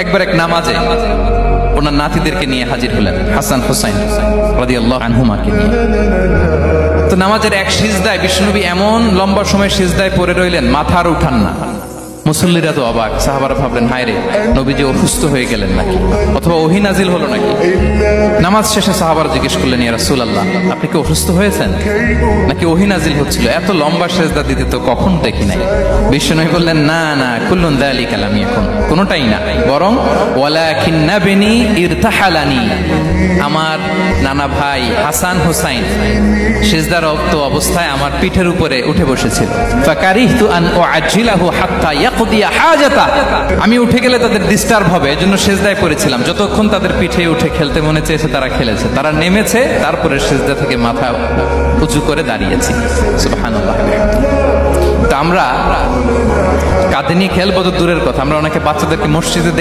একবার এক নামাজে ওনার নাতিদেরকে নিয়ে হাজির হলেন, হাসান হুসাইন রাদিয়াল্লাহু আনহুমাকে নিয়ে। তো নামাজের এক সিজদায় বিশ্বনবী এমন লম্বা সময় সিজদায় পড়ে রইলেন, মাথা আর উঠান না। মুসল্লিরা তো অবাক, সাহাবারা ভাবলেন হায় রে, নবীজি অসুস্থ হয়ে গেলেন নাকি, অথবা ওহী নাজিল হলো নাকি। নামাজ শেষে সাহাবারা জিজ্ঞেস করলেন, ইয়া রাসূলুল্লাহ, আপনি কি অসুস্থ হয়েছেন নাকি ওহী নাজিল হচ্ছিল? এত লম্বা সিজদা দিতে তো কখন দেখি নাই। বিশ্বনবী বললেন, না না, কুল্লুন যালিকা লাম ইয়াকুন, কোনটাই না, বরং ওয়ালাকিন নাবনি ইরতাহালানি, আমার নানা ভাই হাসান হুসাইন সিজদারত অবস্থায় আমার পিঠের উপরে উঠে বসেছিল। ফাকারিহতু আন উআজ্জিলাহু হাত্তা ইয়াকদিয়া হাজাতা, আমি উঠে গেলে তাদের ডিস্টার্ব হবে, এজন্য সিজদায় পড়েছিলাম। যতক্ষণ তাদের পিঠে উঠে খেলতে মনে চেয়েছে তারা খেলেছে, তারা নেমেছে, তারপরে সিজদা থেকে মাথা উঁচু করে দাঁড়িয়েছি। সুবহানাল্লাহ। তা আমরা কাঁধে নিয়ে খেলবো তো দূরের কথা, আমরা অনেকে বাচ্চাদেরকে মসজিদে